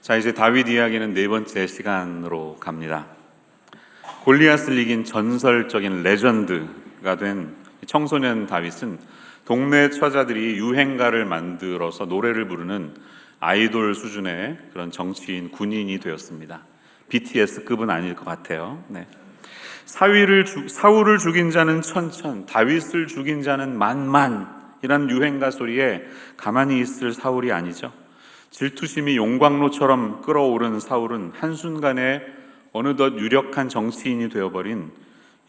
자, 이제 다윗 이야기는 네 번째 시간으로 갑니다. 골리앗을 이긴 전설적인 레전드가 된 청소년 다윗은 동네 처자들이 유행가를 만들어서 노래를 부르는 아이돌 수준의 그런 정치인, 군인이 되었습니다. BTS급은 아닐 것 같아요. 네. 사울을 죽인 자는 천천, 다윗을 죽인 자는 만만이란 유행가 소리에 가만히 있을 사울이 아니죠. 질투심이 용광로처럼 끓어오른 사울은 한순간에 어느덧 유력한 정치인이 되어버린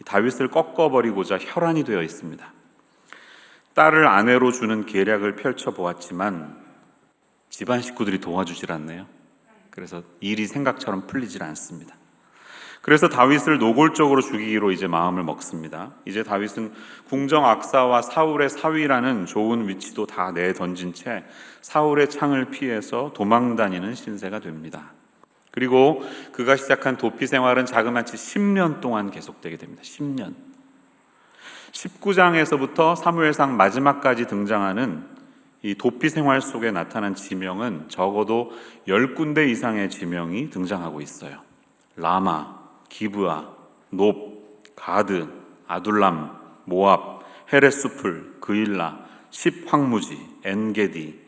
다윗을 꺾어버리고자 혈안이 되어 있습니다. 딸을 아내로 주는 계략을 펼쳐보았지만 집안 식구들이 도와주질 않네요. 그래서 일이 생각처럼 풀리질 않습니다. 그래서 다윗을 노골적으로 죽이기로 이제 마음을 먹습니다. 이제 다윗은 궁정 악사와 사울의 사위라는 좋은 위치도 다 내던진 채 사울의 창을 피해서 도망다니는 신세가 됩니다. 그리고 그가 시작한 도피 생활은 자그마치 10년 동안 계속되게 됩니다. 10년. 19장에서부터 사무엘상 마지막까지 등장하는 이 도피 생활 속에 나타난 지명은 적어도 10군데 이상의 지명이 등장하고 있어요. 라마, 기브아, 높, 가드, 아둘람, 모압, 헤레스풀, 그일라, 십황무지, 엔게디,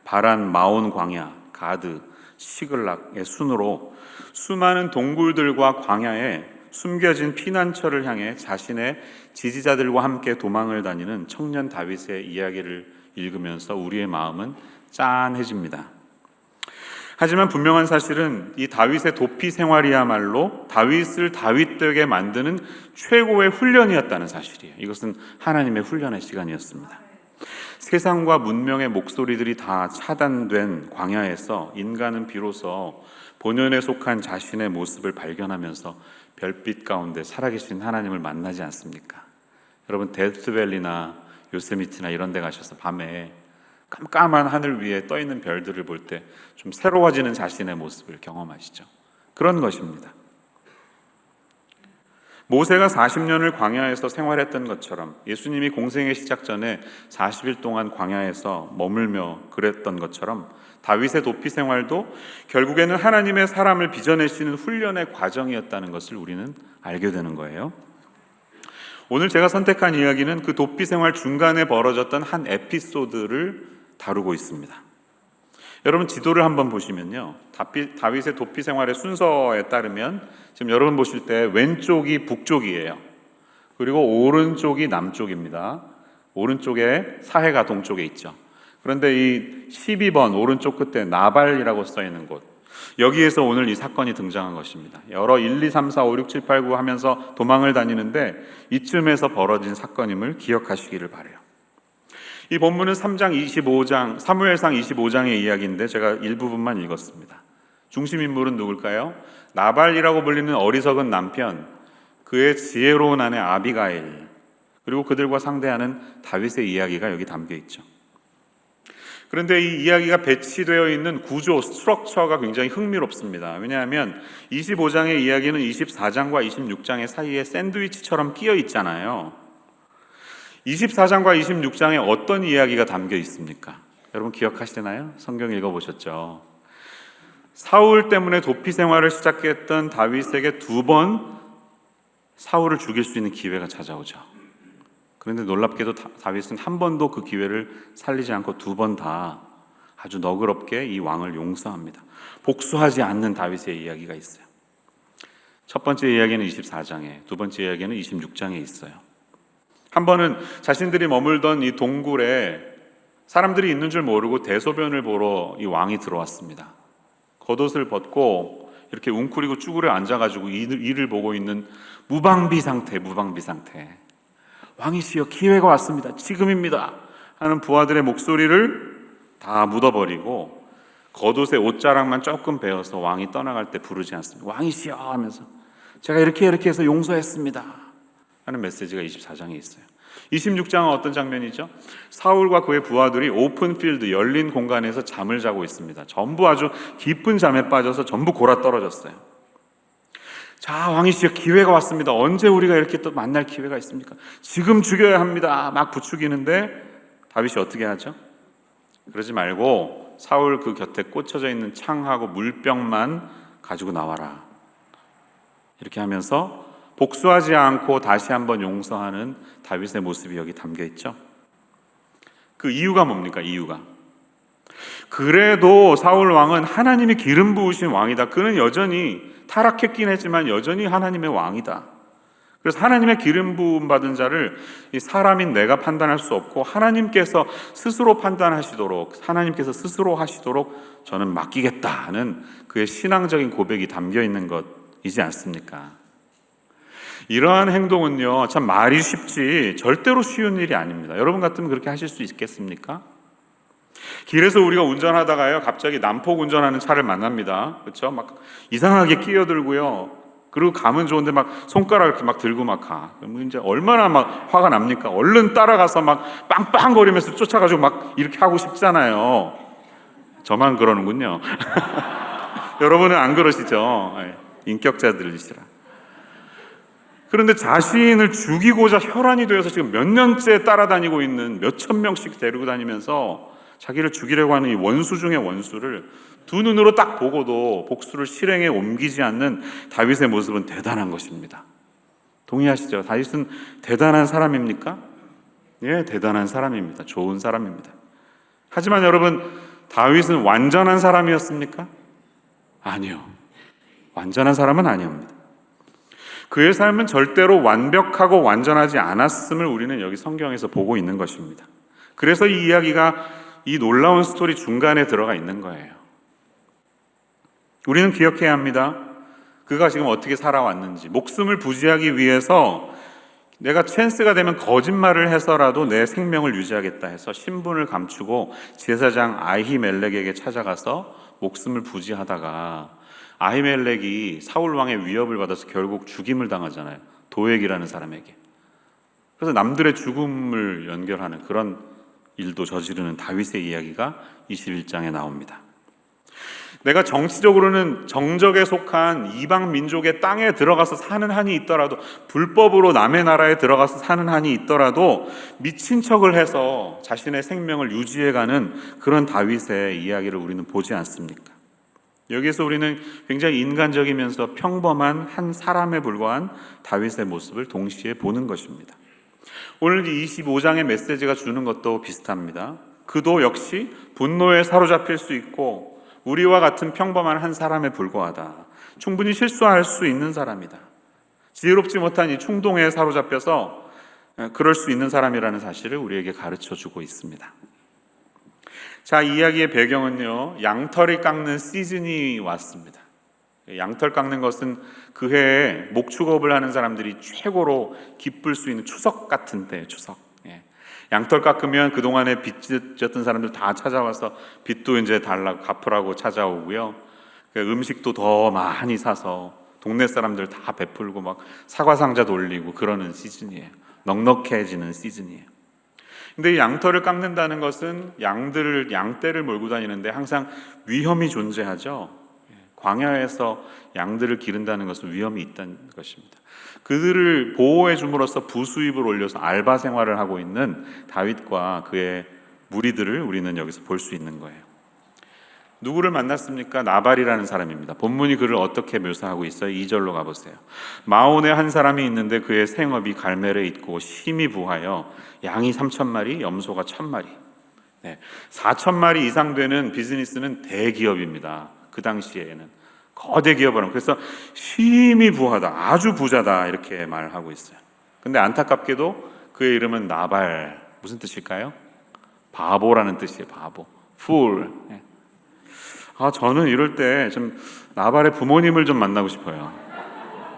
바란 마온 광야, 가드, 시글락의 순으로 수많은 동굴들과 광야에 숨겨진 피난처를 향해 자신의 지지자들과 함께 도망을 다니는 청년 다윗의 이야기를 읽으면서 우리의 마음은 짠해집니다. 하지만 분명한 사실은 이 다윗의 도피 생활이야말로 다윗을 다윗되게 만드는 최고의 훈련이었다는 사실이에요. 이것은 하나님의 훈련의 시간이었습니다. 세상과 문명의 목소리들이 다 차단된 광야에서 인간은 비로소 본연에 속한 자신의 모습을 발견하면서 별빛 가운데 살아계신 하나님을 만나지 않습니까? 여러분, 데스밸리나 요세미티나 이런 데 가셔서 밤에 깜깜한 하늘 위에 떠있는 별들을 볼 때 좀 새로워지는 자신의 모습을 경험하시죠. 그런 것입니다. 모세가 40년을 광야에서 생활했던 것처럼 예수님이 공생의 시작 전에 40일 동안 광야에서 머물며 그랬던 것처럼 다윗의 도피 생활도 결국에는 하나님의 사람을 빚어내시는 훈련의 과정이었다는 것을 우리는 알게 되는 거예요. 오늘 제가 선택한 이야기는 그 도피 생활 중간에 벌어졌던 한 에피소드를 다루고 있습니다. 여러분, 지도를 한번 보시면요, 다윗의 도피 생활의 순서에 따르면 지금 여러분 보실 때 왼쪽이 북쪽이에요. 그리고 오른쪽이 남쪽입니다. 오른쪽에 사해가 동쪽에 있죠. 그런데 이 12번 오른쪽 끝에 나발이라고 써 있는 곳, 여기에서 오늘 이 사건이 등장한 것입니다. 여러 1, 2, 3, 4, 5, 6, 7, 8, 9 하면서 도망을 다니는데 이쯤에서 벌어진 사건임을 기억하시기를 바라요. 이 본문은 3장 25장, 사무엘상 25장의 이야기인데 제가 일부분만 읽었습니다. 중심 인물은 누굴까요? 나발이라고 불리는 어리석은 남편, 그의 지혜로운 아내 아비가일, 그리고 그들과 상대하는 다윗의 이야기가 여기 담겨 있죠. 그런데 이 이야기가 배치되어 있는 구조, 스트럭처가 굉장히 흥미롭습니다. 왜냐하면 25장의 이야기는 24장과 26장의 사이에 샌드위치처럼 끼어 있잖아요. 24장과 26장에 어떤 이야기가 담겨 있습니까? 여러분 기억하시나요? 성경 읽어보셨죠? 사울 때문에 도피 생활을 시작했던 다윗에게 2번 사울을 죽일 수 있는 기회가 찾아오죠. 그런데 놀랍게도 다윗은 한 번도 그 기회를 살리지 않고 2번 다 아주 너그럽게 이 왕을 용서합니다. 복수하지 않는 다윗의 이야기가 있어요. 첫 번째 이야기는 24장에, 두 번째 이야기는 26장에 있어요. 한 번은 자신들이 머물던 이 동굴에 사람들이 있는 줄 모르고 대소변을 보러 이 왕이 들어왔습니다. 겉옷을 벗고 이렇게 웅크리고 쭈그려 앉아가지고 이를 보고 있는 무방비 상태. 왕이시여, 기회가 왔습니다. 지금입니다. 하는 부하들의 목소리를 다 묻어버리고 겉옷에 옷자락만 조금 베어서 왕이 떠나갈 때 부르지 않습니다. 왕이시여 하면서 제가 이렇게 해서 용서했습니다 하는 메시지가 24장에 있어요. 26장은 어떤 장면이죠? 사울과 그의 부하들이 오픈필드, 열린 공간에서 잠을 자고 있습니다. 전부 아주 깊은 잠에 빠져서 전부 골아떨어졌어요. 자, 왕이시여, 기회가 왔습니다. 언제 우리가 이렇게 또 만날 기회가 있습니까? 지금 죽여야 합니다. 막 부추기는데 다윗이 어떻게 하죠? 그러지 말고 사울 그 곁에 꽂혀져 있는 창하고 물병만 가지고 나와라. 이렇게 하면서 복수하지 않고 다시 한번 용서하는 다윗의 모습이 여기 담겨 있죠. 그 이유가 뭡니까? 이유가 그래도 사울 왕은 하나님이 기름 부으신 왕이다. 그는 여전히 타락했긴 했지만 여전히 하나님의 왕이다. 그래서 하나님의 기름 부음 받은 자를 이 사람인 내가 판단할 수 없고 하나님께서 스스로 판단하시도록, 하나님께서 스스로 하시도록 저는 맡기겠다는 그의 신앙적인 고백이 담겨 있는 것이지 않습니까? 이러한 행동은요, 참 말이 쉽지 절대로 쉬운 일이 아닙니다. 여러분 같으면 그렇게 하실 수 있겠습니까? 길에서 우리가 운전하다가요, 갑자기 난폭 운전하는 차를 만납니다. 그렇죠? 막 이상하게 끼어들고요. 그리고 가면 좋은데 막 손가락 이렇게 막 들고 막 가. 그러면 이제 얼마나 막 화가 납니까? 얼른 따라가서 막 빵빵거리면서 쫓아가지고 막 이렇게 하고 싶잖아요. 저만 그러는군요. 여러분은 안 그러시죠? 인격자들이시라. 그런데 자신을 죽이고자 혈안이 되어서 지금 몇 년째 따라다니고 있는 몇천 명씩 데리고 다니면서 자기를 죽이려고 하는 이 원수 중의 원수를 두 눈으로 딱 보고도 복수를 실행에 옮기지 않는 다윗의 모습은 대단한 것입니다. 동의하시죠? 다윗은 대단한 사람입니까? 예, 대단한 사람입니다. 좋은 사람입니다. 하지만 여러분, 다윗은 완전한 사람이었습니까? 아니요. 완전한 사람은 아니옵니다. 그의 삶은 절대로 완벽하고 완전하지 않았음을 우리는 여기 성경에서 보고 있는 것입니다. 그래서 이 이야기가 이 놀라운 스토리 중간에 들어가 있는 거예요. 우리는 기억해야 합니다. 그가 지금 어떻게 살아왔는지. 목숨을 부지하기 위해서 내가 찬스가 되면 거짓말을 해서라도 내 생명을 유지하겠다 해서 신분을 감추고 제사장 아히멜렉에게 찾아가서 목숨을 부지하다가 아히멜렉이 사울 왕의 위협을 받아서 결국 죽임을 당하잖아요. 도액이라는 사람에게. 그래서 남들의 죽음을 연결하는 그런 일도 저지르는 다윗의 이야기가 21장에 나옵니다. 내가 정치적으로는 정적에 속한 이방 민족의 땅에 들어가서 사는 한이 있더라도, 불법으로 남의 나라에 들어가서 사는 한이 있더라도 미친 척을 해서 자신의 생명을 유지해가는 그런 다윗의 이야기를 우리는 보지 않습니까? 여기에서 우리는 굉장히 인간적이면서 평범한 한 사람에 불과한 다윗의 모습을 동시에 보는 것입니다. 오늘 25장의 메시지가 주는 것도 비슷합니다. 그도 역시 분노에 사로잡힐 수 있고 우리와 같은 평범한 한 사람에 불과하다. 충분히 실수할 수 있는 사람이다. 지혜롭지 못한 이 충동에 사로잡혀서 그럴 수 있는 사람이라는 사실을 우리에게 가르쳐주고 있습니다. 자, 이 이야기의 배경은요, 양털이 깎는 시즌이 왔습니다. 양털 깎는 것은 그 해에 목축업을 하는 사람들이 최고로 기쁠 수 있는 추석 같은 때예요. 추석. 양털 깎으면 그동안에 빚 졌던 사람들 다 찾아와서 빚도 이제 달라고 갚으라고 찾아오고요. 음식도 더 많이 사서 동네 사람들 다 베풀고 막 사과 상자 돌리고 그러는 시즌이에요. 넉넉해지는 시즌이에요. 근데 이 양털을 깎는다는 것은 양떼를 몰고 다니는데 항상 위험이 존재하죠. 광야에서 양들을 기른다는 것은 위험이 있다는 것입니다. 그들을 보호해 줌으로써 부수입을 올려서 알바 생활을 하고 있는 다윗과 그의 무리들을 우리는 여기서 볼 수 있는 거예요. 누구를 만났습니까? 나발이라는 사람입니다. 본문이 그를 어떻게 묘사하고 있어요? 2절로 가보세요. 마온에 한 사람이 있는데 그의 생업이 갈멜에 있고 심히 부하여 양이 3,000마리, 염소가 1,000마리. 4,000마리 이상 되는 비즈니스는 대기업입니다. 그 당시에는 거대 기업을. 그래서 심히 부하다, 아주 부자다 이렇게 말하고 있어요. 근데 안타깝게도 그의 이름은 나발. 무슨 뜻일까요? 바보라는 뜻이에요. 바보, fool. 저는 이럴 때 좀 나발의 부모님을 좀 만나고 싶어요.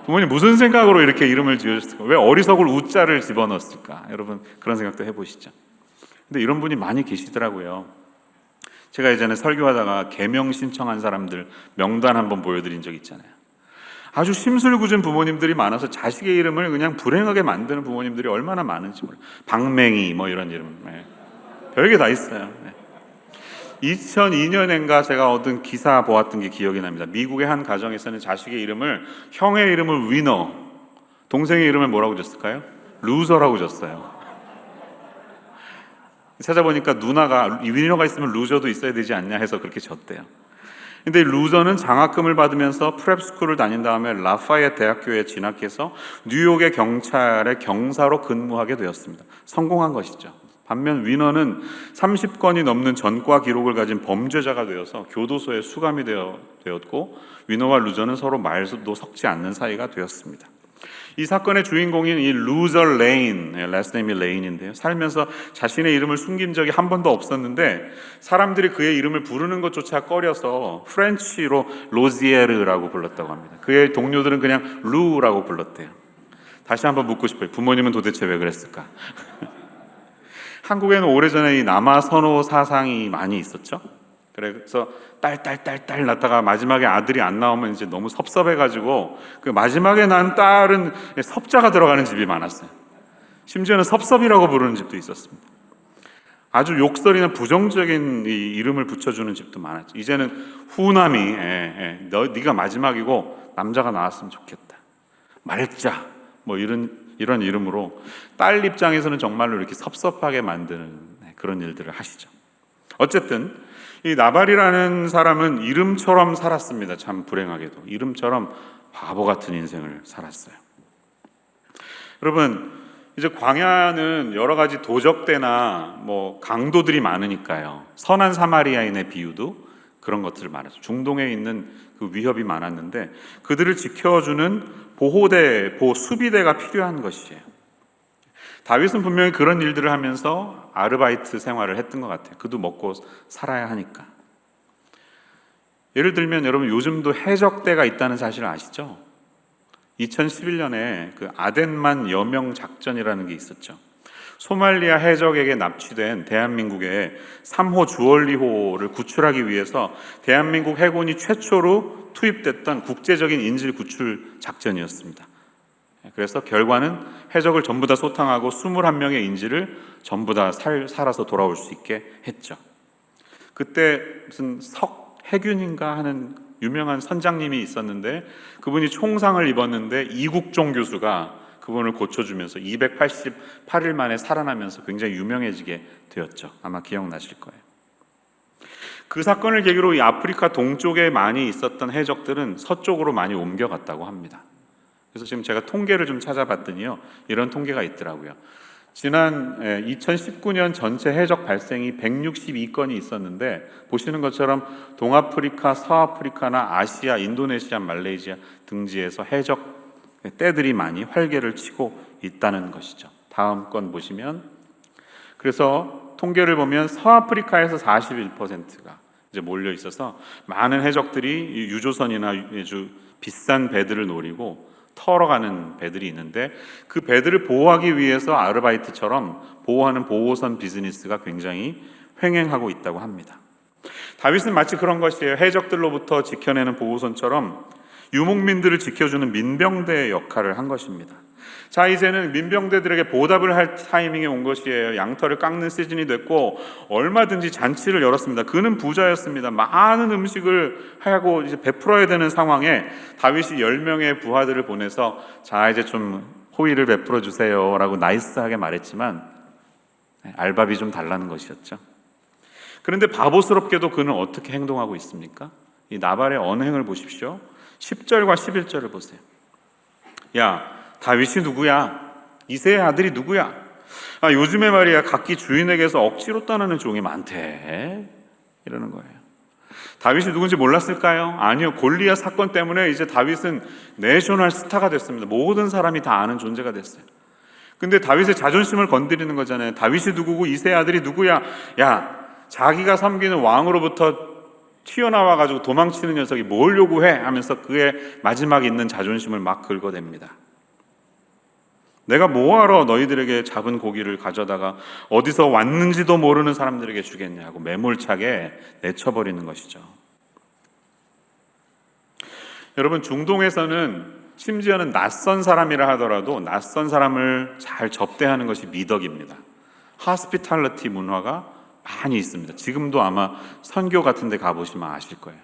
부모님 무슨 생각으로 이렇게 이름을 지으셨을까? 왜 어리석을 우자를 집어넣었을까? 여러분 그런 생각도 해보시죠. 근데 이런 분이 많이 계시더라고요. 제가 예전에 설교하다가 개명 신청한 사람들 명단 한번 보여드린 적 있잖아요. 아주 심술궂은 부모님들이 많아서 자식의 이름을 그냥 불행하게 만드는 부모님들이 얼마나 많은지 몰라요. 박맹이 뭐 이런 이름, 별게 다 있어요. 2002년인가 제가 얻은 기사 보았던 게 기억이 납니다. 미국의 한 가정에서는 자식의 이름을, 형의 이름을 위너, 동생의 이름을 뭐라고 줬을까요? 루저라고 줬어요. 찾아보니까 누나가 위너가 있으면 루저도 있어야 되지 않냐 해서 그렇게 졌대요. 근데 루저는 장학금을 받으면서 프랩스쿨을 다닌 다음에 라파얏 대학교에 진학해서 뉴욕의 경찰의 경사로 근무하게 되었습니다. 성공한 것이죠. 반면 위너는 30건이 넘는 전과 기록을 가진 범죄자가 되어서 교도소에 수감이 되었고, 위너와 루저는 서로 말도 섞지 않는 사이가 되었습니다. 이 사건의 주인공인 이 루저 레인, 라스트 네임이 레인인데요, 살면서 자신의 이름을 숨긴 적이 한 번도 없었는데 사람들이 그의 이름을 부르는 것조차 꺼려서 프렌치로 로지에르라고 불렀다고 합니다. 그의 동료들은 그냥 루라고 불렀대요. 다시 한번 묻고 싶어요. 부모님은 도대체 왜 그랬을까? 한국에는 오래전에 이 남아 선호 사상이 많이 있었죠. 그래서 딸 낳다가 마지막에 아들이 안 나오면 이제 너무 섭섭해가지고 그 마지막에 난 딸은 섭자가 들어가는 집이 많았어요. 심지어는 섭섭이라고 부르는 집도 있었습니다. 아주 욕설이나 부정적인 이 이름을 붙여주는 집도 많았죠. 이제는 후남이 네가 마지막이고 남자가 나왔으면 좋겠다, 말자, 뭐 이런 이름으로 딸 입장에서는 정말로 이렇게 섭섭하게 만드는 그런 일들을 하시죠. 어쨌든 이 나발이라는 사람은 이름처럼 살았습니다. 참 불행하게도 이름처럼 바보 같은 인생을 살았어요. 여러분, 이제 광야는 여러 가지 도적대나 뭐 강도들이 많으니까요. 선한 사마리아인의 비유도 그런 것들을 말하죠. 중동에 있는 그 위협이 많았는데 그들을 지켜주는 수비대가 필요한 것이에요. 다윗은 분명히 그런 일들을 하면서 아르바이트 생활을 했던 것 같아요. 그도 먹고 살아야 하니까. 예를 들면 여러분, 요즘도 해적대가 있다는 사실을 아시죠? 2011년에 그 아덴만 여명 작전이라는 게 있었죠. 소말리아 해적에게 납치된 대한민국의 3호 주얼리호를 구출하기 위해서 대한민국 해군이 최초로 투입됐던 국제적인 인질 구출 작전이었습니다. 그래서 결과는 해적을 전부 다 소탕하고 21명의 인질을 전부 다 살아서 돌아올 수 있게 했죠. 그때 무슨 석해균인가 하는 유명한 선장님이 있었는데 그분이 총상을 입었는데 이국종 교수가 그분을 고쳐주면서 288일 만에 살아나면서 굉장히 유명해지게 되었죠. 아마 기억나실 거예요. 그 사건을 계기로 이 아프리카 동쪽에 많이 있었던 해적들은 서쪽으로 많이 옮겨갔다고 합니다. 그래서 지금 제가 통계를 좀 찾아봤더니요, 이런 통계가 있더라고요. 지난 2019년 전체 해적 발생이 162건이 있었는데 보시는 것처럼 동아프리카, 서아프리카나 아시아, 인도네시아, 말레이시아 등지에서 해적 떼들이 많이 활개를 치고 있다는 것이죠. 다음 건 보시면, 그래서 통계를 보면 서아프리카에서 41%가 이제 몰려 있어서 많은 해적들이 유조선이나 아주 비싼 배들을 노리고 털어가는 배들이 있는데 그 배들을 보호하기 위해서 아르바이트처럼 보호하는 보호선 비즈니스가 굉장히 횡행하고 있다고 합니다. 다윗은 마치 그런 것이에요. 해적들로부터 지켜내는 보호선처럼 유목민들을 지켜주는 민병대의 역할을 한 것입니다. 자, 이제는 민병대들에게 보답을 할 타이밍이 온 것이에요. 양털을 깎는 시즌이 됐고 얼마든지 잔치를 열었습니다. 그는 부자였습니다. 많은 음식을 하고 이제 베풀어야 되는 상황에 다윗이 10명의 부하들을 보내서 자, 이제 좀 호의를 베풀어 주세요 라고 나이스하게 말했지만 알바비 좀 달라는 것이었죠. 그런데 바보스럽게도 그는 어떻게 행동하고 있습니까? 이 나발의 언행을 보십시오. 10절과 11절을 보세요. 야, 다윗이 누구야? 이새의 아들이 누구야? 요즘에 말이야, 각기 주인에게서 억지로 떠나는 종이 많대, 이러는 거예요. 다윗이 누군지 몰랐을까요? 아니요, 골리앗 사건 때문에 이제 다윗은 내셔널 스타가 됐습니다. 모든 사람이 다 아는 존재가 됐어요. 근데 다윗의 자존심을 건드리는 거잖아요. 다윗이 누구고 이새의 아들이 누구야? 야, 자기가 섬기는 왕으로부터 튀어나와가지고 도망치는 녀석이 뭘 요구해? 하면서 그의 마지막에 있는 자존심을 막 긁어댑니다. 내가 뭐하러 너희들에게 잡은 고기를 가져다가 어디서 왔는지도 모르는 사람들에게 주겠냐고 매몰차게 내쳐버리는 것이죠. 여러분, 중동에서는 심지어는 낯선 사람이라 하더라도 낯선 사람을 잘 접대하는 것이 미덕입니다. 하스피탈리티 문화가 많이 있습니다. 지금도 아마 선교 같은 데 가보시면 아실 거예요.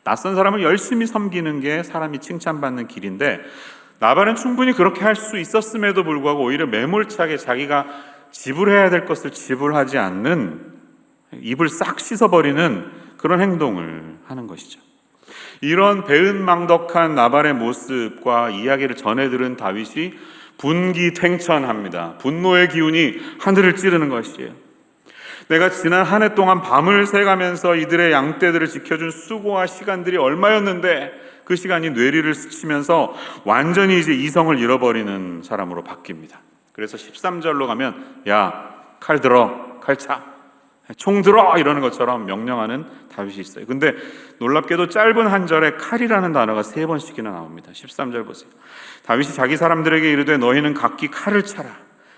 낯선 사람을 열심히 섬기는 게 사람이 칭찬받는 길인데 나발은 충분히 그렇게 할 수 있었음에도 불구하고 오히려 매몰차게 자기가 지불해야 될 것을 지불하지 않는, 입을 싹 씻어버리는 그런 행동을 하는 것이죠. 이런 배은망덕한 나발의 모습과 이야기를 전해 들은 다윗이 분기탱천합니다. 분노의 기운이 하늘을 찌르는 것이에요. 내가 지난 한 해 동안 밤을 새가면서 이들의 양떼들을 지켜준 수고와 시간들이 얼마였는데 그 시간이 뇌리를 스치면서 완전히 이제 이성을 잃어버리는 사람으로 바뀝니다. 그래서 13절로 가면 야, 칼 들어, 칼 차, 총 들어 이러는 것처럼 명령하는 다윗이 있어요. 근데 놀랍게도 짧은 한 절에 칼이라는 단어가 3번씩이나 나옵니다. 13절 보세요. 다윗이 자기 사람들에게 이르되 너희는 각기 칼을 차라.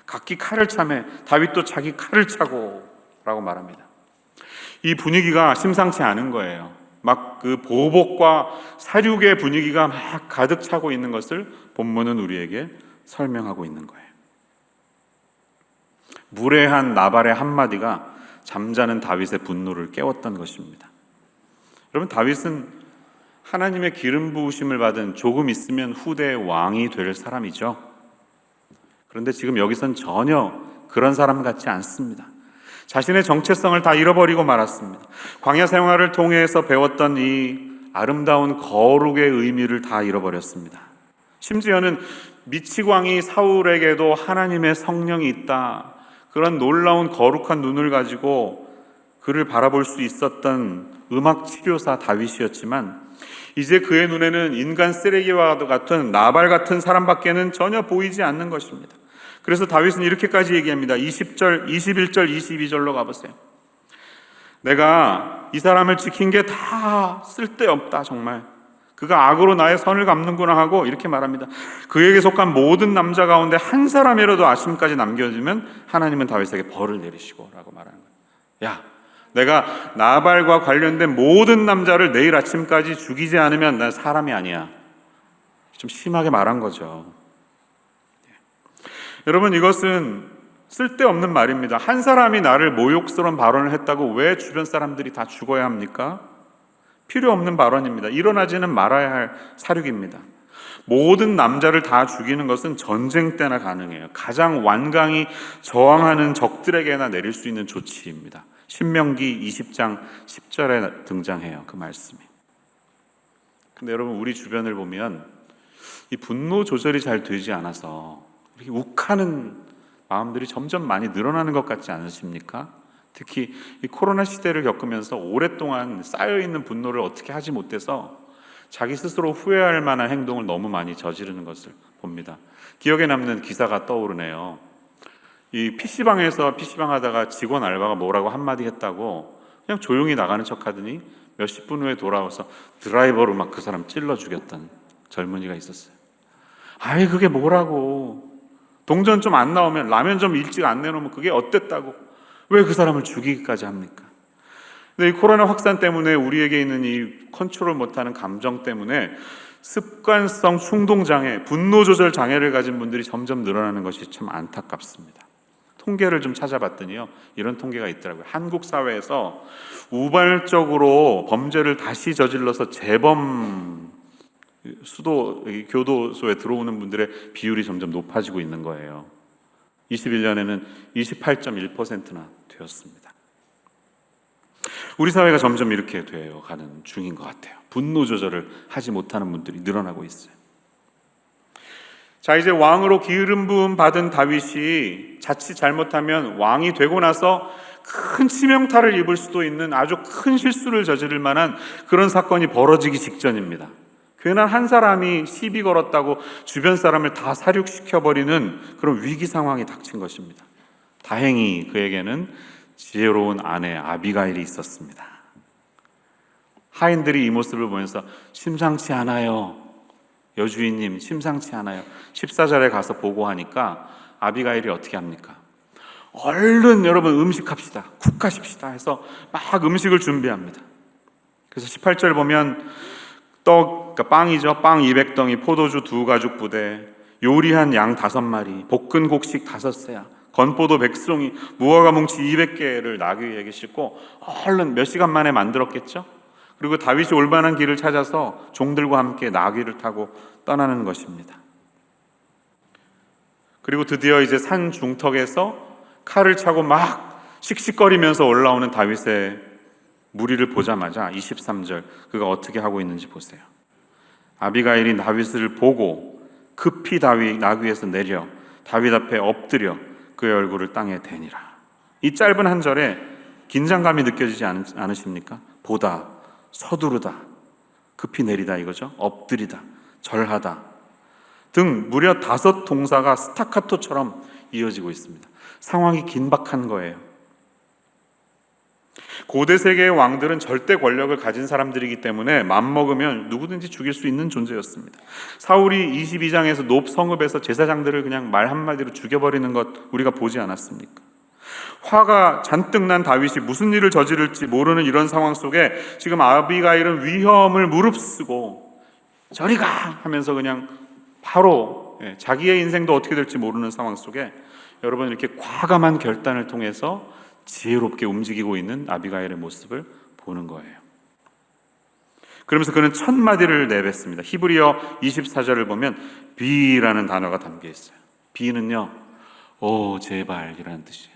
각기 칼을 차매 다윗도 자기 칼을 차고 라고 말합니다. 이 분위기가 심상치 않은 거예요. 막 그 보복과 사륙의 분위기가 막 가득 차고 있는 것을 본문은 우리에게 설명하고 있는 거예요. 무례한 나발의 한마디가 잠자는 다윗의 분노를 깨웠던 것입니다. 여러분, 다윗은 하나님의 기름 부으심을 받은 조금 있으면 후대의 왕이 될 사람이죠. 그런데 지금 여기선 전혀 그런 사람 같지 않습니다. 자신의 정체성을 다 잃어버리고 말았습니다. 광야 생활을 통해서 배웠던 이 아름다운 거룩의 의미를 다 잃어버렸습니다. 심지어는 미치광이 사울에게도 하나님의 성령이 있다, 그런 놀라운 거룩한 눈을 가지고 그를 바라볼 수 있었던 음악 치료사 다윗이었지만 이제 그의 눈에는 인간 쓰레기와 같은 나발 같은 사람밖에는 전혀 보이지 않는 것입니다. 그래서 다윗은 이렇게까지 얘기합니다. 20절, 21절, 22절로 가보세요. 내가 이 사람을 지킨 게 다 쓸데없다. 정말 그가 악으로 나의 선을 갚는구나 하고 이렇게 말합니다. 그에게 속한 모든 남자 가운데 한 사람이라도 아침까지 남겨주면 하나님은 다윗에게 벌을 내리시고 라고 말하는 거예요. 야, 내가 나발과 관련된 모든 남자를 내일 아침까지 죽이지 않으면 난 사람이 아니야. 좀 심하게 말한 거죠. 여러분, 이것은 쓸데없는 말입니다. 한 사람이 나를 모욕스러운 발언을 했다고 왜 주변 사람들이 다 죽어야 합니까? 필요 없는 발언입니다. 일어나지는 말아야 할 사륙입니다. 모든 남자를 다 죽이는 것은 전쟁 때나 가능해요. 가장 완강히 저항하는 적들에게나 내릴 수 있는 조치입니다. 신명기 20장 10절에 등장해요. 그 말씀이. 근데 여러분, 우리 주변을 보면 이 분노 조절이 잘 되지 않아서 이렇게 욱하는 마음들이 점점 많이 늘어나는 것 같지 않으십니까? 특히 이 코로나 시대를 겪으면서 오랫동안 쌓여있는 분노를 어떻게 하지 못해서 자기 스스로 후회할 만한 행동을 너무 많이 저지르는 것을 봅니다. 기억에 남는 기사가 떠오르네요. 이 PC방에서 PC방 하다가 직원 알바가 뭐라고 한마디 했다고 그냥 조용히 나가는 척 하더니 몇십 분 후에 돌아와서 드라이버로 막 그 사람 찔러 죽였던 젊은이가 있었어요. 아이, 그게 뭐라고. 동전 좀 안 나오면, 라면 좀 일찍 안 내놓으면 그게 어땠다고. 왜 그 사람을 죽이기까지 합니까? 근데 이 코로나 확산 때문에 우리에게 있는 이 컨트롤 못하는 감정 때문에 습관성 충동장애, 분노조절 장애를 가진 분들이 점점 늘어나는 것이 참 안타깝습니다. 통계를 좀 찾아봤더니요, 이런 통계가 있더라고요. 한국 사회에서 우발적으로 범죄를 다시 저질러서 재범 교도소에 들어오는 분들의 비율이 점점 높아지고 있는 거예요. 21년에는 28.1%나 되었습니다. 우리 사회가 점점 이렇게 되어 가는 중인 것 같아요. 분노 조절을 하지 못하는 분들이 늘어나고 있어요. 자, 이제 왕으로 기름 부음 받은 다윗이 자칫 잘못하면 왕이 되고 나서 큰 치명타를 입을 수도 있는 아주 큰 실수를 저지를 만한 그런 사건이 벌어지기 직전입니다. 괜한 한 사람이 시비 걸었다고 주변 사람을 다 사륙시켜버리는 그런 위기 상황이 닥친 것입니다. 다행히 그에게는 지혜로운 아내 아비가일이 있었습니다. 하인들이 이 모습을 보면서 심상치 않아요, 여주인님 심상치 않아요, 14절에 가서 보고하니까 아비가일이 어떻게 합니까? 얼른 여러분 음식합시다, 쿡하십시다 해서 막 음식을 준비합니다. 그래서 18절 보면 그러니까 빵이죠. 빵 200덩이, 포도주 2가죽 부대, 요리한 양 5마리, 볶은 곡식 5새야, 건포도 100송이, 무화과 뭉치 200개를 나귀 위에 싣고 얼른 몇 시간 만에 만들었겠죠. 그리고 다윗이 올만한 길을 찾아서 종들과 함께 나귀를 타고 떠나는 것입니다. 그리고 드디어 이제 산 중턱에서 칼을 차고 막 씩씩거리면서 올라오는 다윗의 무리를 보자마자 23절 그가 어떻게 하고 있는지 보세요. 아비가일이 다윗을 보고 급히 다윗 나귀에서 내려 다윗 앞에 엎드려 그의 얼굴을 땅에 대니라. 이 짧은 한 절에 긴장감이 느껴지지 않으십니까? 보다, 서두르다, 급히 내리다 이거죠. 엎드리다, 절하다 등 무려 5 동사가 스타카토처럼 이어지고 있습니다. 상황이 긴박한 거예요. 고대 세계의 왕들은 절대 권력을 가진 사람들이기 때문에 맘먹으면 누구든지 죽일 수 있는 존재였습니다. 사울이 22장에서 높 성읍에서 제사장들을 그냥 말 한마디로 죽여버리는 것 우리가 보지 않았습니까? 화가 잔뜩 난 다윗이 무슨 일을 저지를지 모르는 이런 상황 속에 지금 아비가일은 위험을 무릅쓰고 저리 가! 하면서 그냥 바로 자기의 인생도 어떻게 될지 모르는 상황 속에 여러분 이렇게 과감한 결단을 통해서 지혜롭게 움직이고 있는 아비가일의 모습을 보는 거예요. 그러면서 그는 첫 마디를 내뱉습니다. 히브리어 24절을 보면 비라는 단어가 담겨 있어요. 비는요, 오 제발 이라는 뜻이에요.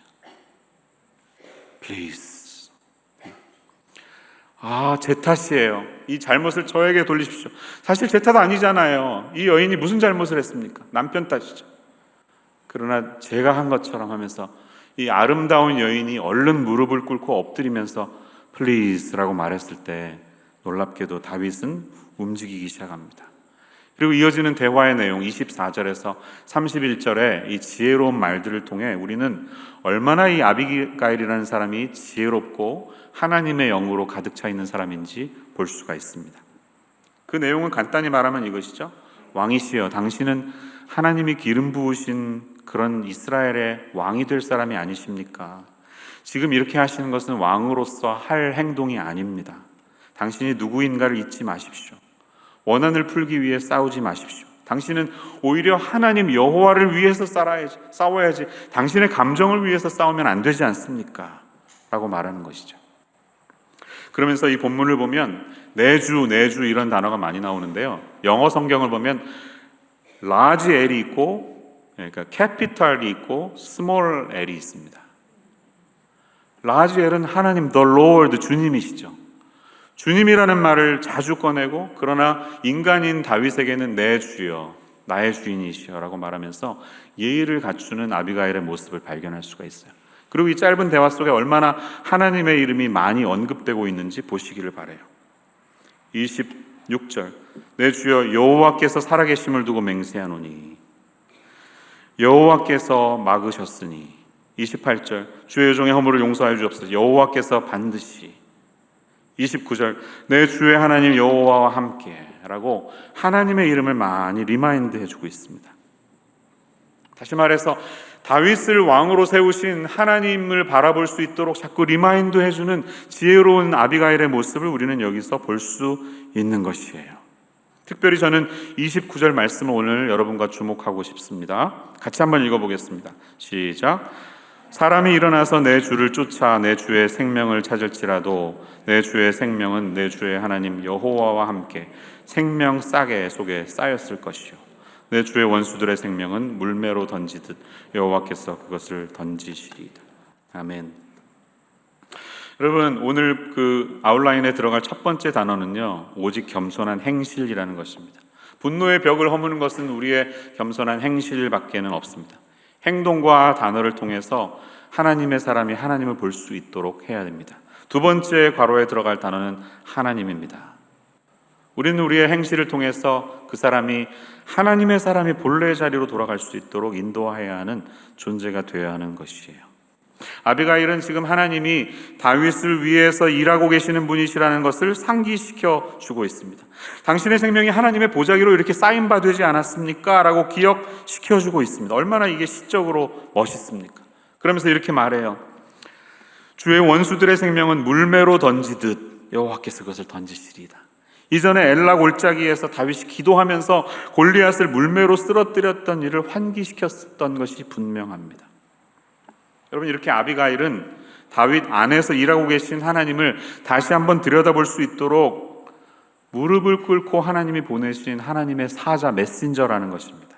Please. 제 탓이에요. 이 잘못을 저에게 돌리십시오. 사실 제 탓 아니잖아요. 이 여인이 무슨 잘못을 했습니까? 남편 탓이죠. 그러나 제가 한 것처럼 하면서 이 아름다운 여인이 얼른 무릎을 꿇고 엎드리면서 Please라고 말했을 때 놀랍게도 다윗은 움직이기 시작합니다. 그리고 이어지는 대화의 내용 24절에서 31절에 이 지혜로운 말들을 통해 우리는 얼마나 이 아비가일이라는 사람이 지혜롭고 하나님의 영으로 가득 차 있는 사람인지 볼 수가 있습니다. 그 내용은 간단히 말하면 이것이죠. 왕이시여, 당신은 하나님이 기름 부으신 그런 이스라엘의 왕이 될 사람이 아니십니까? 지금 이렇게 하시는 것은 왕으로서 할 행동이 아닙니다. 당신이 누구인가를 잊지 마십시오. 원한을 풀기 위해 싸우지 마십시오. 당신은 오히려 하나님 여호와를 위해서 싸워야지 당신의 감정을 위해서 싸우면 안 되지 않습니까? 라고 말하는 것이죠. 그러면서 이 본문을 보면 내주 이런 단어가 많이 나오는데요. 영어 성경을 보면 large L이 있고 그러니까 capital이 있고 small L이 있습니다. large L은 하나님 the Lord 주님이시죠. 주님이라는 말을 자주 꺼내고 그러나 인간인 다윗에게는 내 주여 나의 주인이시여 라고 말하면서 예의를 갖추는 아비가일의 모습을 발견할 수가 있어요. 그리고 이 짧은 대화 속에 얼마나 하나님의 이름이 많이 언급되고 있는지 보시기를 바라요. 26절 내 주여 여호와께서 살아계심을 두고 맹세하노니 여호와께서 막으셨으니 28절 주의 종의 허물을 용서하여 주옵소서 여호와께서 반드시 29절 내 주의 하나님 여호와와 함께 라고 하나님의 이름을 많이 리마인드 해주고 있습니다. 다시 말해서 다윗을 왕으로 세우신 하나님을 바라볼 수 있도록 자꾸 리마인드 해주는 지혜로운 아비가일의 모습을 우리는 여기서 볼 수 있는 것이에요. 특별히 저는 29절 말씀을 오늘 여러분과 주목하고 싶습니다. 같이 한번 읽어보겠습니다. 시작. 사람이 일어나서 내 주를 쫓아 내 주의 생명을 찾을지라도 내 주의 생명은 내 주의 하나님 여호와와 함께 생명 싸개 속에 쌓였을 것이요 내 주의 원수들의 생명은 물매로 던지듯 여호와께서 그것을 던지시리이다. 아멘. 여러분 오늘 그 아웃라인에 들어갈 첫 번째 단어는요 오직 겸손한 행실이라는 것입니다. 분노의 벽을 허무는 것은 우리의 겸손한 행실밖에는 없습니다. 행동과 단어를 통해서 하나님의 사람이 하나님을 볼 수 있도록 해야 됩니다. 두 번째 괄호에 들어갈 단어는 하나님입니다. 우리는 우리의 행실을 통해서 그 사람이 하나님의 사람이 본래의 자리로 돌아갈 수 있도록 인도해야 하는 존재가 되어야 하는 것이에요. 아비가일은 지금 하나님이 다윗을 위해서 일하고 계시는 분이시라는 것을 상기시켜 주고 있습니다. 당신의 생명이 하나님의 보자기로 이렇게 쌓인 바 되지 않았습니까? 라고 기억시켜 주고 있습니다. 얼마나 이게 시적으로 멋있습니까? 그러면서 이렇게 말해요. 주의 원수들의 생명은 물매로 던지듯 여호와께서 그것을 던지시리이다. 이전에 엘라 골짜기에서 다윗이 기도하면서 골리앗을 물매로 쓰러뜨렸던 일을 환기시켰던 것이 분명합니다. 여러분 이렇게 아비가일은 다윗 안에서 일하고 계신 하나님을 다시 한번 들여다볼 수 있도록 무릎을 꿇고 하나님이 보내신 하나님의 사자 메신저라는 것입니다.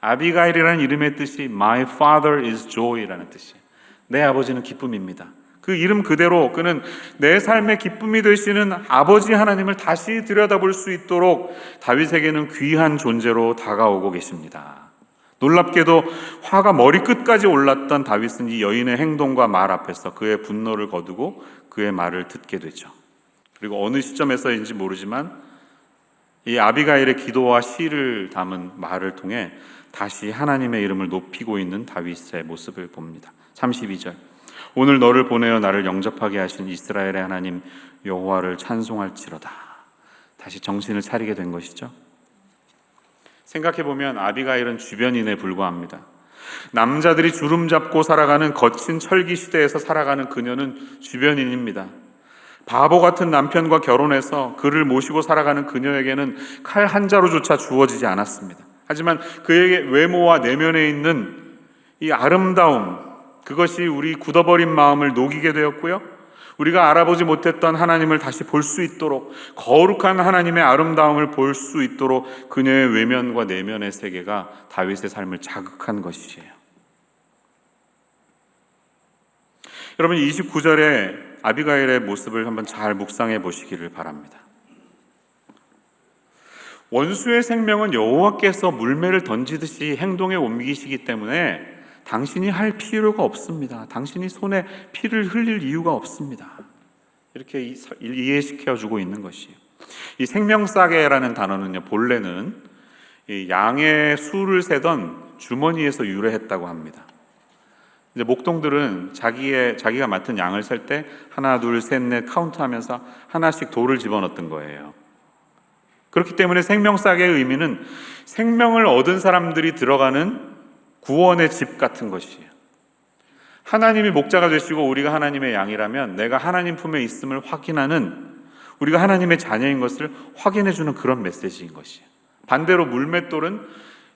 아비가일이라는 이름의 뜻이 My father is joy라는 뜻이에요. 내 아버지는 기쁨입니다. 그 이름 그대로 그는 내 삶의 기쁨이 되시는 아버지 하나님을 다시 들여다볼 수 있도록 다윗에게는 귀한 존재로 다가오고 계십니다. 놀랍게도 화가 머리끝까지 올랐던 다윗은 이 여인의 행동과 말 앞에서 그의 분노를 거두고 그의 말을 듣게 되죠. 그리고 어느 시점에서인지 모르지만 이 아비가일의 기도와 시를 담은 말을 통해 다시 하나님의 이름을 높이고 있는 다윗의 모습을 봅니다. 32절, 오늘 너를 보내어 나를 영접하게 하신 이스라엘의 하나님 여호와를 찬송할지로다. 다시 정신을 차리게 된 것이죠. 생각해보면 아비가일은 주변인에 불과합니다. 남자들이 주름 잡고 살아가는 거친 철기 시대에서 살아가는 그녀는 주변인입니다. 바보 같은 남편과 결혼해서 그를 모시고 살아가는 그녀에게는 칼 한 자루조차 주어지지 않았습니다. 하지만 그에게 외모와 내면에 있는 이 아름다움, 그것이 우리 굳어버린 마음을 녹이게 되었고요, 우리가 알아보지 못했던 하나님을 다시 볼 수 있도록, 거룩한 하나님의 아름다움을 볼 수 있도록 그녀의 외면과 내면의 세계가 다윗의 삶을 자극한 것이에요. 여러분, 29절에 아비가일의 모습을 한번 잘 묵상해 보시기를 바랍니다. 원수의 생명은 여호와께서 물매를 던지듯이 행동에 옮기시기 때문에 당신이 할 필요가 없습니다. 당신이 손에 피를 흘릴 이유가 없습니다. 이렇게 이해시켜주고 있는 것이에요. 이 생명싸개라는 단어는요, 본래는 이 양의 수를 세던 주머니에서 유래했다고 합니다. 이제 목동들은 자기가 맡은 양을 셀 때 하나, 둘, 셋, 넷 카운트하면서 하나씩 돌을 집어넣었던 거예요. 그렇기 때문에 생명싸개의 의미는 생명을 얻은 사람들이 들어가는 구원의 집 같은 것이에요. 하나님이 목자가 되시고 우리가 하나님의 양이라면 내가 하나님 품에 있음을 확인하는, 우리가 하나님의 자녀인 것을 확인해주는 그런 메시지인 것이에요. 반대로 물맷돌은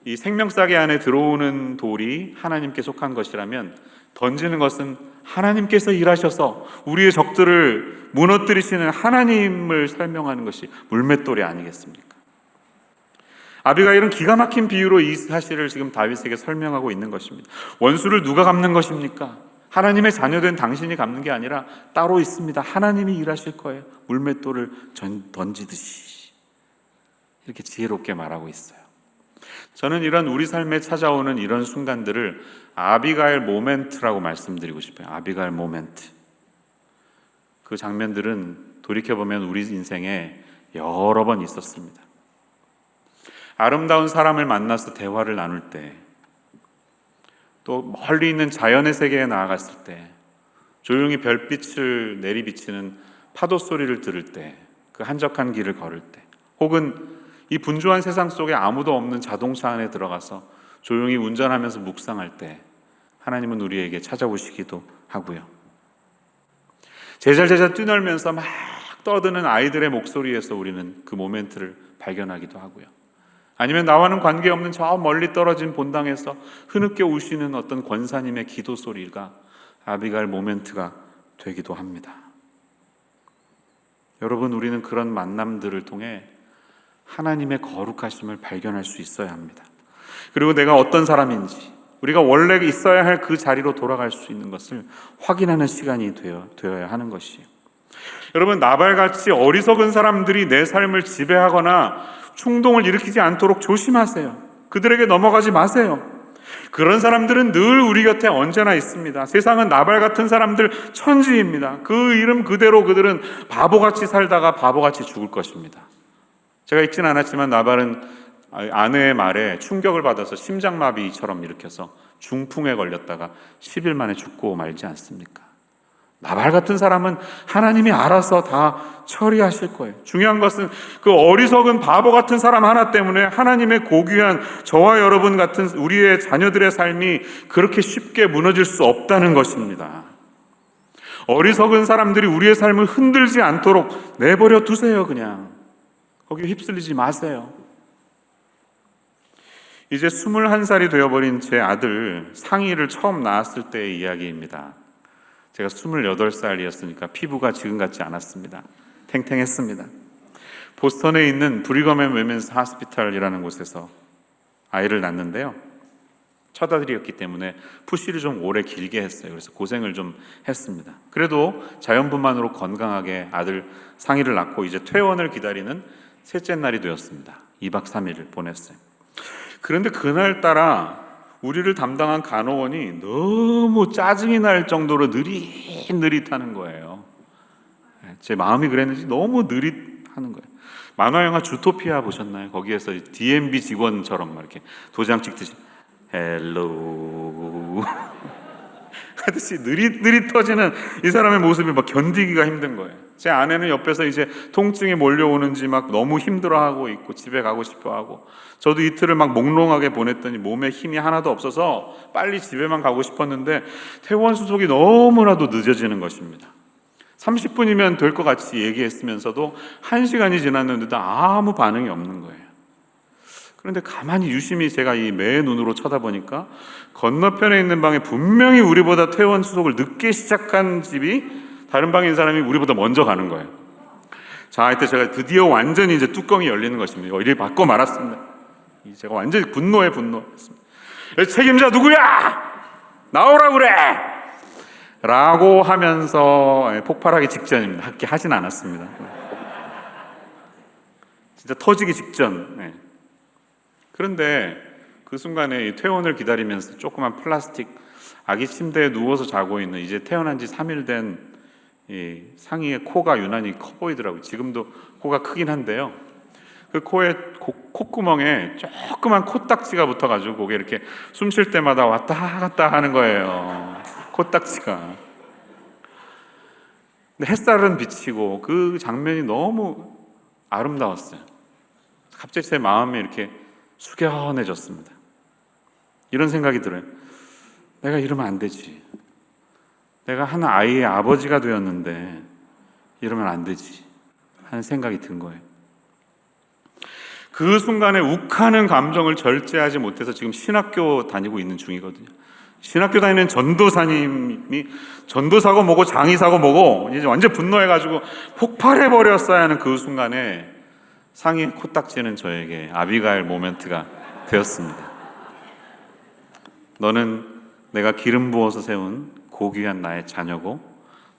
이 생명싸개 안에 들어오는 돌이 하나님께 속한 것이라면 던지는 것은 하나님께서 일하셔서 우리의 적들을 무너뜨리시는 하나님을 설명하는 것이 물맷돌이 아니겠습니까? 아비가일은 기가 막힌 비유로 이 사실을 지금 다윗에게 설명하고 있는 것입니다. 원수를 누가 갚는 것입니까? 하나님의 자녀된 당신이 갚는 게 아니라 따로 있습니다. 하나님이 일하실 거예요. 물맷돌을 던지듯이. 이렇게 지혜롭게 말하고 있어요. 저는 이런 우리 삶에 찾아오는 이런 순간들을 아비가일 모멘트라고 말씀드리고 싶어요. 아비가일 모멘트. 그 장면들은 돌이켜보면 우리 인생에 여러 번 있었습니다. 아름다운 사람을 만나서 대화를 나눌 때, 또 멀리 있는 자연의 세계에 나아갔을 때, 조용히 별빛을 내리비치는 파도 소리를 들을 때, 그 한적한 길을 걸을 때, 혹은 이 분주한 세상 속에 아무도 없는 자동차 안에 들어가서 조용히 운전하면서 묵상할 때 하나님은 우리에게 찾아오시기도 하고요. 제잘제잘 뛰놀면서 막 떠드는 아이들의 목소리에서 우리는 그 모멘트를 발견하기도 하고요. 아니면 나와는 관계없는 저 멀리 떨어진 본당에서 흐느껴 우시는 어떤 권사님의 기도 소리가 아비가일 모멘트가 되기도 합니다. 여러분, 우리는 그런 만남들을 통해 하나님의 거룩하심을 발견할 수 있어야 합니다. 그리고 내가 어떤 사람인지, 우리가 원래 있어야 할 그 자리로 돌아갈 수 있는 것을 확인하는 시간이 되어야 하는 것이에요. 여러분, 나발같이 어리석은 사람들이 내 삶을 지배하거나 충동을 일으키지 않도록 조심하세요. 그들에게 넘어가지 마세요. 그런 사람들은 늘 우리 곁에 언제나 있습니다. 세상은 나발 같은 사람들 천지입니다. 그 이름 그대로 그들은 바보같이 살다가 바보같이 죽을 것입니다. 제가 읽진 않았지만 나발은 아내의 말에 충격을 받아서 심장마비처럼 일으켜서 중풍에 걸렸다가 10일 만에 죽고 말지 않습니까? 나발 같은 사람은 하나님이 알아서 다 처리하실 거예요. 중요한 것은 그 어리석은 바보 같은 사람 하나 때문에 하나님의 고귀한 저와 여러분 같은 우리의 자녀들의 삶이 그렇게 쉽게 무너질 수 없다는 것입니다. 어리석은 사람들이 우리의 삶을 흔들지 않도록 내버려 두세요. 그냥 거기에 휩쓸리지 마세요. 이제 21살이 되어버린 제 아들 상희를 처음 낳았을 때의 이야기입니다. 제가 28살이었으니까 피부가 지금 같지 않았습니다. 탱탱했습니다. 보스턴에 있는 브리검 앤 위멘스 하스피탈이라는 곳에서 아이를 낳는데요. 첫 아들이었기 때문에 푸시를 좀 오래 길게 했어요. 그래서 고생을 좀 했습니다. 그래도 자연분만으로 건강하게 아들 상희를 낳고 이제 퇴원을 기다리는 셋째 날이 되었습니다. 2박 3일을 보냈어요. 그런데 그날따라 우리를 담당한 간호원이 너무 짜증이 날 정도로 느릿느릿하는 거예요. 제 마음이 그랬는지 너무 느릿하는 거예요. 만화영화 주토피아 보셨나요? 거기에서 DMB 직원처럼 막 이렇게 도장 찍듯이 헬로우 하듯이 느릿느릿 터지는 이 사람의 모습이 막 견디기가 힘든 거예요. 제 아내는 옆에서 이제 통증이 몰려오는지 막 너무 힘들어하고 있고 집에 가고 싶어하고, 저도 이틀을 막 몽롱하게 보냈더니 몸에 힘이 하나도 없어서 빨리 집에만 가고 싶었는데 퇴원 수속이 너무나도 늦어지는 것입니다. 30분이면 될 것 같이 얘기했으면서도 1시간이 지났는데도 아무 반응이 없는 거예요. 그런데 가만히 유심히 제가 이 매 눈으로 쳐다보니까 건너편에 있는 방에 분명히 우리보다 퇴원 수속을 늦게 시작한 집이 다른 방에 있는 사람이 우리보다 먼저 가는 거예요. 자, 이때 제가 드디어 완전히 이제 뚜껑이 열리는 것입니다. 이를 받고 말았습니다. 제가 완전히 분노했습니다. 책임자 누구야? 나오라고 그래! 라고 하면서 폭발하기 직전입니다. 그렇게 하진 않았습니다. 진짜 터지기 직전. 그런데 그 순간에 이 퇴원을 기다리면서 조그만 플라스틱 아기 침대에 누워서 자고 있는 이제 태어난 지 3일 된 이 상희의 코가 유난히 커 보이더라고요. 지금도 코가 크긴 한데요. 그 코에 콧구멍에 조그만 코딱지가 붙어가지고 거기에 이렇게 숨 쉴 때마다 왔다 갔다 하는 거예요. 코딱지가. 근데 햇살은 비치고 그 장면이 너무 아름다웠어요. 갑자기 제 마음이 이렇게 숙연해졌습니다. 이런 생각이 들어요. 내가 이러면 안 되지. 내가 한 아이의 아버지가 되었는데 이러면 안 되지 하는 생각이 든 거예요. 그 순간에 욱하는 감정을 절제하지 못해서 지금 신학교 다니고 있는 중이거든요. 신학교 다니는 전도사님이 전도사고 뭐고 장의사고 뭐고 이제 완전 분노해가지고 폭발해버렸어야 하는 그 순간에 상의 코딱지는 저에게 아비가일 모멘트가 되었습니다. 너는 내가 기름 부어서 세운 고귀한 나의 자녀고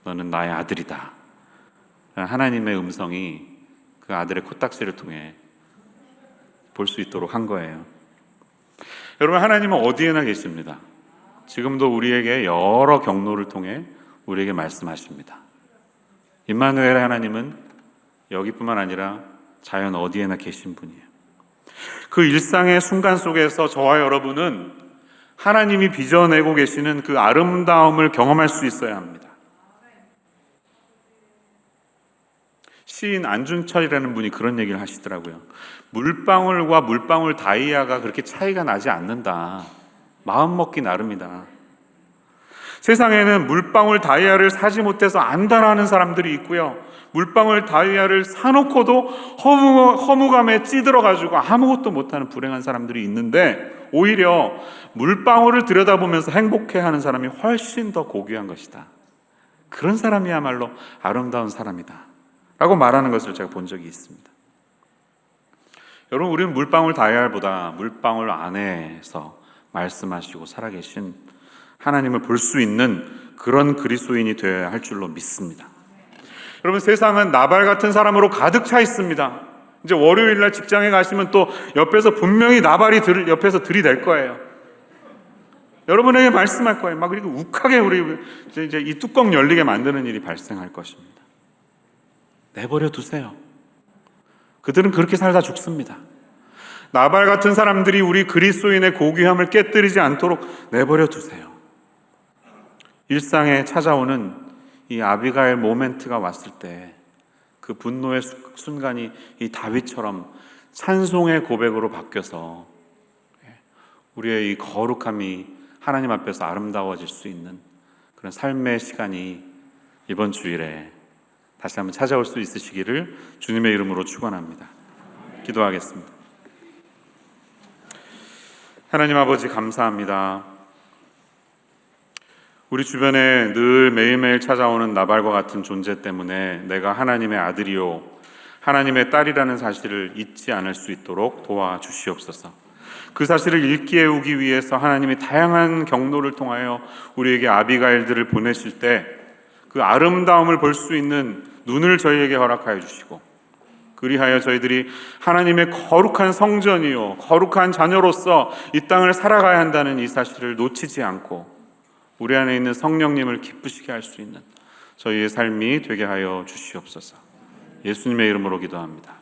너는 나의 아들이다. 하나님의 음성이 그 아들의 코딱지를 통해 볼 수 있도록 한 거예요. 여러분, 하나님은 어디에나 계십니다. 지금도 우리에게 여러 경로를 통해 우리에게 말씀하십니다. 임마누엘 하나님은 여기뿐만 아니라 자연 어디에나 계신 분이에요. 그 일상의 순간 속에서 저와 여러분은 하나님이 빚어내고 계시는 그 아름다움을 경험할 수 있어야 합니다. 시인 안준철이라는 분이 그런 얘기를 하시더라고요. 물방울과 물방울 다이아가 그렇게 차이가 나지 않는다. 마음 먹기 나름이다. 세상에는 물방울 다이아를 사지 못해서 안달하는 사람들이 있고요, 물방울 다이아를 사놓고도 허무감에 찌들어가지고 아무것도 못하는 불행한 사람들이 있는데, 오히려 물방울을 들여다보면서 행복해하는 사람이 훨씬 더 고귀한 것이다. 그런 사람이야말로 아름다운 사람이다 라고 말하는 것을 제가 본 적이 있습니다. 여러분, 우리는 물방울 다이아보다 물방울 안에서 말씀하시고 살아계신 하나님을 볼 수 있는 그런 그리스도인이 되어야 할 줄로 믿습니다. 여러분, 세상은 나발 같은 사람으로 가득 차 있습니다. 이제 월요일날 직장에 가시면 또 옆에서 분명히 나발이 옆에서 들이댈 거예요. 여러분에게 말씀할 거예요. 막 그리고 욱하게 우리 이제 이 뚜껑 열리게 만드는 일이 발생할 것입니다. 내버려 두세요. 그들은 그렇게 살다 죽습니다. 나발 같은 사람들이 우리 그리스도인의 고귀함을 깨뜨리지 않도록 내버려 두세요. 일상에 찾아오는 이 아비가일 모멘트가 왔을 때 그 분노의 순간이 이 다윗처럼 찬송의 고백으로 바뀌어서 우리의 이 거룩함이 하나님 앞에서 아름다워질 수 있는 그런 삶의 시간이 이번 주일에 다시 한번 찾아올 수 있으시기를 주님의 이름으로 축원합니다. 기도하겠습니다. 하나님 아버지, 감사합니다. 우리 주변에 늘 매일매일 찾아오는 나발과 같은 존재 때문에 내가 하나님의 아들이요 하나님의 딸이라는 사실을 잊지 않을 수 있도록 도와주시옵소서. 그 사실을 일깨우기 위해서 하나님이 다양한 경로를 통하여 우리에게 아비가일들을 보내실 때 그 아름다움을 볼 수 있는 눈을 저희에게 허락하여 주시고, 그리하여 저희들이 하나님의 거룩한 성전이요 거룩한 자녀로서 이 땅을 살아가야 한다는 이 사실을 놓치지 않고 우리 안에 있는 성령님을 기쁘시게 할 수 있는 저희의 삶이 되게 하여 주시옵소서. 예수님의 이름으로 기도합니다.